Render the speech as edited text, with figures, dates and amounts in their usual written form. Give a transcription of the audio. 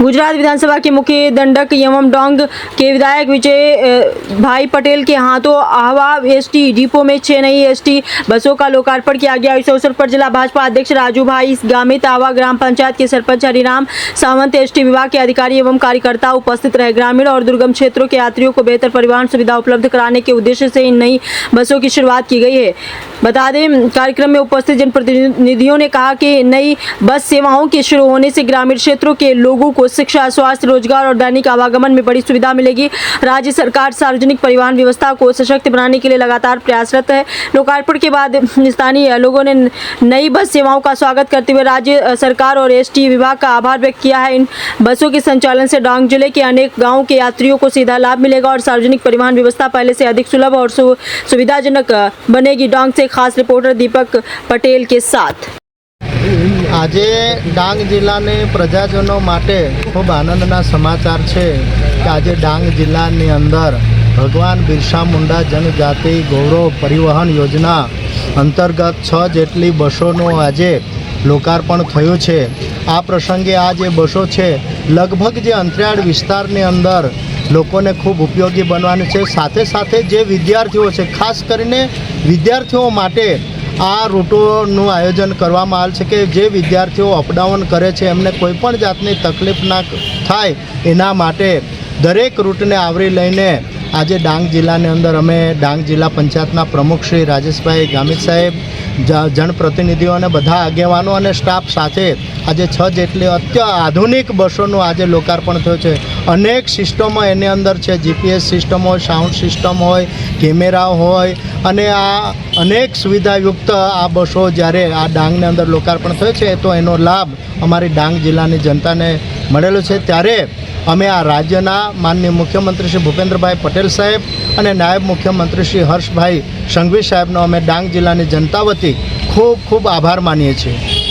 गुजरात विधानसभा के मुख्य दंडक एवं डांग के विधायक विजय भाई पटेल के हाथों आहवा एसटी डिपो में 6 नई एसटी बसों का लोकार्पण किया गया। इस अवसर पर जिला भाजपा अध्यक्ष राजू भाई गामित, आहवा ग्राम पंचायत के सरपंच हरिराम सावंत, एसटी विभाग के अधिकारी एवं कार्यकर्ता उपस्थित रहे। ग्रामीण और दुर्गम क्षेत्रों के यात्रियों को बेहतर परिवहन सुविधा उपलब्ध कराने के उद्देश्य से इन नई बसों की शुरुआत की गई है। बता दें, कार्यक्रम में उपस्थित जनप्रतिनिधियों ने कहा कि नई बस सेवाओं के शुरू होने से ग्रामीण क्षेत्रों के लोगों को शिक्षा, स्वास्थ्य, रोजगार और दैनिक आवागमन में बड़ी सुविधा मिलेगी। राज्य सरकार सार्वजनिक परिवहन व्यवस्था को सशक्त बनाने के लिए लगातार प्रयासरत है। लोकार्पण के बाद स्थानीय लोगों ने नई बस सेवाओं का स्वागत करते हुए राज्य सरकार और एसटी विभाग का आभार व्यक्त किया है। इन बसों के संचालन से डांग जिले के अनेक गाँव के यात्रियों को सीधा लाभ मिलेगा और सार्वजनिक परिवहन व्यवस्था पहले से अधिक सुलभ और सुविधाजनक बनेगी। डांग से खास रिपोर्टर दीपक पटेल के साथ। આજે ડાંગ જિલ્લાની પ્રજાજનો માટે ખૂબ આનંદના સમાચાર છે કે આજે ડાંગ જિલ્લાની અંદર ભગવાન બિરસા મુંડા જનજાતિ ગૌરવ પરિવહન યોજના અંતર્ગત 6 જેટલી બસોનું આજે લોકાર્પણ થયું છે। આ પ્રસંગે આ જે બસો છે લગભગ જે અંતરિયાળ વિસ્તારની અંદર લોકોને ખૂબ ઉપયોગી બનવાની છે। સાથે સાથે જે વિદ્યાર્થીઓ છે, ખાસ કરીને વિદ્યાર્થીઓ માટે આ રૂટોનું આયોજન કરવામાં આવેલ છે કે જે વિદ્યાર્થીઓ અપડાઉન કરે છે એમને કોઈપણ જાતની તકલીફ ના થાય એના માટે દરેક રૂટને આવરી લઈને આજે ડાંગ જિલ્લાની અંદર અમે ડાંગ જિલ્લા પંચાયતના પ્રમુખ શ્રી રાજેશભાઈ ગામિત સાહેબ, જનપ્રતિનિધિઓ અને બધા આગેવાનો અને સ્ટાફ સાથે આજે 6 જેટલી અત્યાધુનિક બસોનું આજે લોકાર્પણ થયું છે। અનેક સિસ્ટમો એની અંદર છે, જીપીએસ સિસ્ટમ હોય, સાઉન્ડ સિસ્ટમ હોય, કેમેરા હોય અને આ અનેક સુવિધાયુક્ત આ બસો જ્યારે આ ડાંગની અંદર લોકાર્પણ થયો છે તો એનો લાભ અમારી ડાંગ જિલ્લાની જનતાને મળેલો છે। ત્યારે અમે આ રાજ્યના માનનીય મુખ્યમંત્રી શ્રી ભૂપેન્દ્રભાઈ પટેલ સાહેબ અને નાયબ મુખ્યમંત્રી શ્રી હર્ષભાઈ સંઘવી સાહેબનો અમે ડાંગ જિલ્લાની જનતા વતી ખૂબ ખૂબ આભાર માનીએ છીએ।